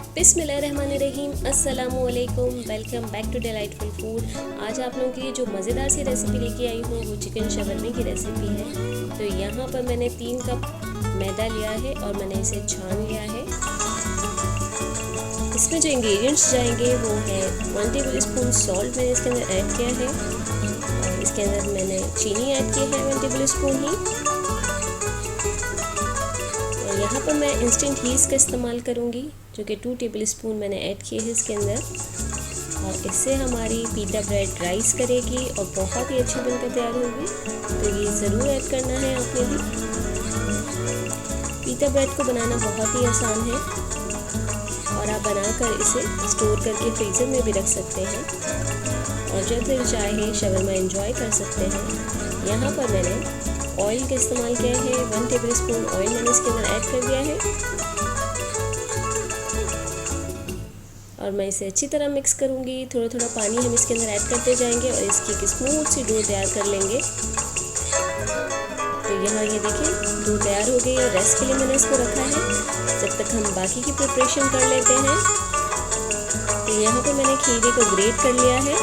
बिस्मिल्लाहिर्रहमानिर्रहीम, अस्सलामुअलैकुम। Welcome back to delightful food. आज आप लोगों के लिए जो मज़ेदार सी रेसिपी लेके आई हूँ वो चिकन शवरमे की रेसिपी है। तो यहाँ पर मैंने 3 कप मैदा लिया है और मैंने इसे छान लिया है। इसमें जो इंग्रेडिएंट्स जाएंगे वो है 1 टेबल स्पून सॉल्ट मैंने इसके अंदर ऐड किया है और इसके अंदर मैंने चीनी ऐड की है 1 टेबल स्पून ही। यहाँ पर मैं इंस्टेंट हीस्ट का इस्तेमाल करूँगी जो कि 2 टेबल स्पून मैंने ऐड किए हैं इसके अंदर। और इससे हमारी पीटा ब्रेड राइस करेगी और बहुत ही अच्छी बनकर तैयार होगी। तो ये ज़रूर ऐड करना है आपने भी। पीटा ब्रेड को बनाना बहुत ही आसान है और आप बनाकर इसे स्टोर करके फ्रीज़र में भी रख सकते हैं और जब भी चाहे शवरमा एंजॉय कर सकते हैं। यहाँ पर मैंने ऑयल का इस्तेमाल किया है। 1 टेबल स्पून ऑयल मैंने इसके अंदर ऐड कर दिया है और मैं इसे अच्छी तरह मिक्स करूँगी। थोड़ा थोड़ा पानी हम इसके अंदर ऐड करते जाएंगे और इसकी एक स्मूथ सी डो तैयार कर लेंगे। तो यहाँ ये देखिए डो तैयार हो गई और रेस्ट के लिए मैंने इसको रखा है जब तक हम बाकी की प्रिपरेशन कर लेते हैं। तो यहाँ पर मैंने खीरे को ग्रेट कर लिया है।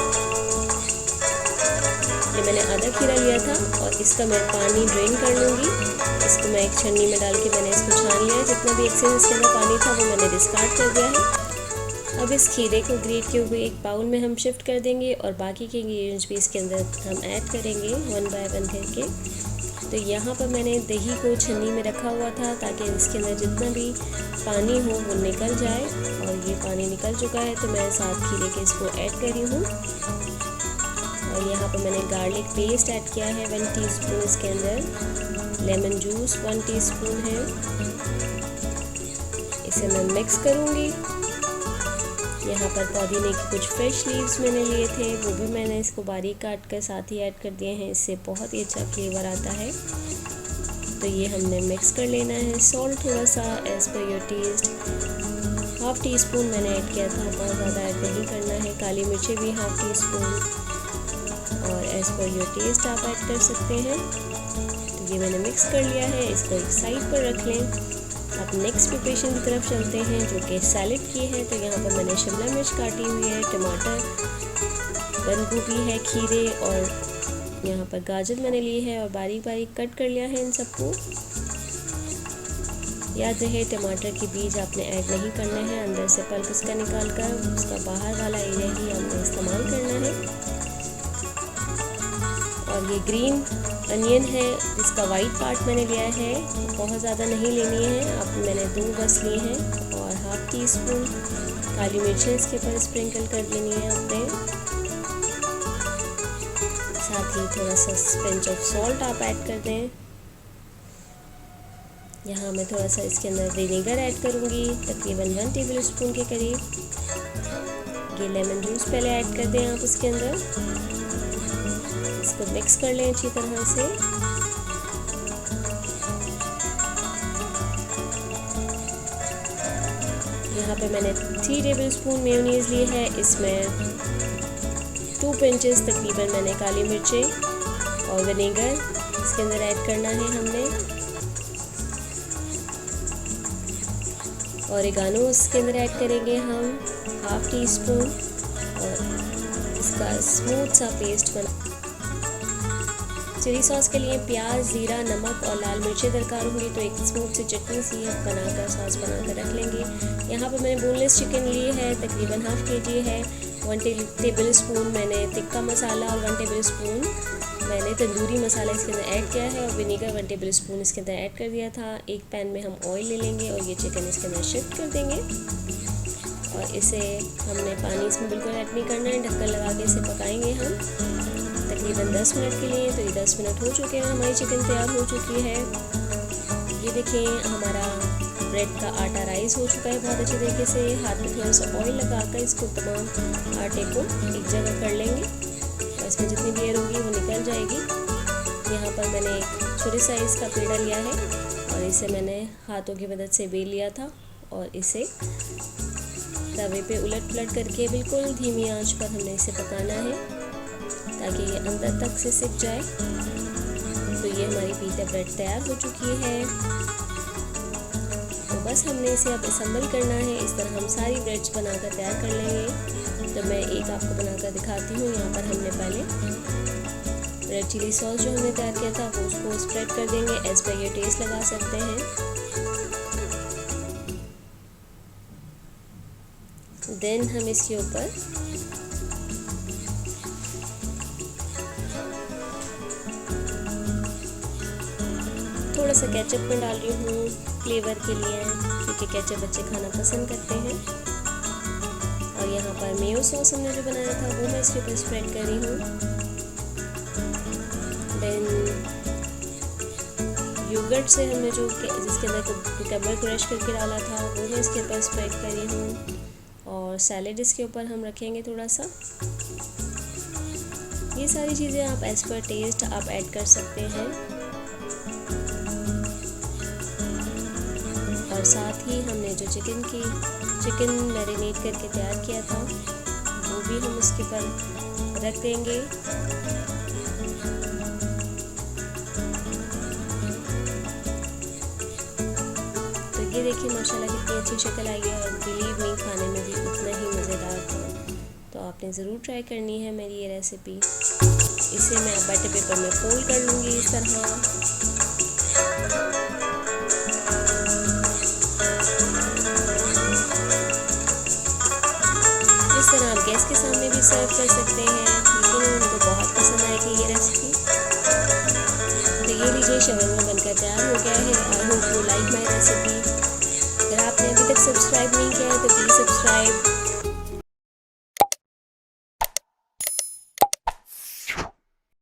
ये मैंने आधा खीरा लिया था और इसका मैं पानी ड्रेन कर लूँगी। इसको मैं एक छन्नी में डाल के मैंने इसको छान लिया है। जितना भी एक्सेस इसके अंदर पानी था वो मैंने डिस्कार्ड कर दिया है। अब इस खीरे को ग्रेट किए हुए एक बाउल में हम शिफ्ट कर देंगे और बाकी के इंग्रेडिएंट्स भी इसके अंदर हम ऐड करेंगे 1 बाय 1 करके। तो यहाँ पर मैंने दही को छन्नी में रखा हुआ था ताकि इसके अंदर जितना भी पानी हो वो निकल जाए और ये पानी निकल चुका है। तो मैं साथ खीरे के इसको ऐड कर रही हूँ और यहाँ पर मैंने गार्लिक पेस्ट ऐड किया है 1 टीस्पून इसके अंदर। लेमन जूस 1 टीस्पून है। इसे मैं मिक्स करूँगी। यहाँ पर पुदीने के कुछ फ्रेश लीव्स मैंने लिए थे वो भी मैंने इसको बारीक काट कर साथ ही ऐड कर दिए हैं। इससे बहुत ही अच्छा फ्लेवर आता है। तो ये हमने मिक्स कर लेना है। सॉल्ट थोड़ा सा as per your taste, 1/2 teaspoon मैंने ऐड किया था, बहुत ज़्यादा ऐड नहीं करना है। काली मिर्चें भी 1/2 टीस्पून और एज़ पर योर टेस्ट आप ऐड कर सकते हैं। तो ये मैंने मिक्स कर लिया है। इसको एक साइड पर रख लें। अब नेक्स्ट प्रिपरेशन की तरफ चलते हैं जो कि सैलेड की है। तो यहाँ पर मैंने शिमला मिर्च काटी हुई है, टमाटर, बंद गोभी है, खीरे और यहाँ पर गाजर मैंने ली है और बारीक बारीक कट कर लिया है इन सबको। याद रहे टमाटर के बीज आपने ऐड नहीं करने हैं, अंदर से पल्प उसका निकाल कर उसका बाहर वाला एरिया ही हमने इस्तेमाल करना है। और ये ग्रीन अनियन है जिसका वाइट पार्ट मैंने लिया है, बहुत ज़्यादा नहीं लेनी है। अब मैंने 2 बस लिए हैं और 1/2 टीस्पून काली मिर्चें इसके ऊपर स्प्रिंकल कर देनी है अपने। साथ ही थोड़ा सा पिंच ऑफ सॉल्ट आप ऐड कर दें। यहाँ मैं थोड़ा सा इसके अंदर विनेगर ऐड करूँगी तकरीबन 1 टेबल स्पून के करीब। ये लेमन जूस पहले ऐड कर दें आप इसके अंदर। इसको मिक्स कर लें अच्छी तरह से। यहाँ पे मैंने 3 टेबल स्पून मेयोनीज़ ली है। इसमें 2 पिंचेस तकरीबन मैंने काली मिर्चें और विनेगर इसके अंदर ऐड करना है हमने। ऑरिगानो इसके अंदर ऐड करेंगे हम 1/2 टीस्पून और इसका स्मूथ सा पेस्ट बना। चिली सॉस के लिए प्याज, ज़ीरा, नमक और लाल मिर्चें दरकार होंगी। तो एक स्मूथ सी चटनी सी बनाकर सॉस बनाकर रख लेंगे। यहाँ पर मैंने बोनलेस चिकन ली है, तकरीबन 1/2 kg है। 1 टेबल स्पून मैंने टिक्का मसाला और 1 टेबल स्पून मैंने तंदूरी मसाला इसके अंदर ऐड किया है और विनेगर 1 टेबल स्पून इसके अंदर ऐड कर दिया था। एक पैन में हम ऑयल ले लेंगे और ये चिकन इसके अंदर शिफ्ट कर देंगे और इसे हमने पानी इसमें बिल्कुल ऐड नहीं करना है। ढक्कन लगा के इसे पकाएंगे हम तकरीबन 10 मिनट के लिए। तो ये 10 मिनट हो चुके हैं, हमारी चिकन तैयार हो चुकी है। ये देखें हमारा ब्रेड का आटा राइस हो चुका है बहुत अच्छे तरीके से। हाथ में थोड़ा सा ऑयल लगाकर इसको तमाम आटे को एक जगह कर लेंगे और इसमें जितनी भी एयर होगी वो निकल जाएगी। यहाँ पर मैंने एक छोटे साइज़ का पेड़ा लिया है और इसे मैंने हाथों की मदद से बेल लिया था और इसे तवे पे उलट पलट करके बिल्कुल धीमी आंच पर हमने इसे पकाना है ताकि ये अंदर तक से सिक जाए। तो ये हमारी पीटा ब्रेड तैयार हो चुकी है। बस हमने इसे अब असेंबल करना है। इस तरह हम सारी ब्रेड्स बनाकर तैयार कर लेंगे। तो मैं एक आपको बनाकर दिखाती हूँ। यहाँ पर हमने पहले रेड चिली सॉस जो हमने तैयार किया था वो उसको स्प्रेड कर देंगे। एज पर ये टेस्ट लगा सकते हैं। देन हम इसके ऊपर थोड़ा सा केचप में डाल रही हूँ फ्लेवर के लिए, क्योंकि केचप बच्चे खाना पसंद करते हैं। और यहाँ पर मेयो सॉस हमने जो बनाया था वो मैं इसके ऊपर स्प्रेड कर रही हूँ। देन योगर्ट से हमने जो जिसके अंदर कुकुम्बर क्रश करके डाला था वो मैं इसके ऊपर स्प्रेड कर रही हूँ। और सैलेड इसके ऊपर हम रखेंगे थोड़ा सा। ये सारी चीज़ें आप एज पर टेस्ट आप ऐड कर सकते हैं। और साथ ही हमने जो चिकन मैरिनेट करके तैयार किया था वो भी हम इसके ऊपर रख देंगे। तो ये देखिए माशाल्लाह कितनी अच्छी शक्ल आई है, और बिलीव मी खाने में भी उतना ही मज़ेदार था। तो आपने ज़रूर ट्राई करनी है मेरी ये रेसिपी। इसे मैं बटर पेपर में फोल्ड कर लूँगी इस तरह। इस तरह आप गैस के सामने भी सर्व कर सकते हैं, लेकिन उनको बहुत पसंद आएगी ये रेसिपी। तो ये लीजिए शवरमा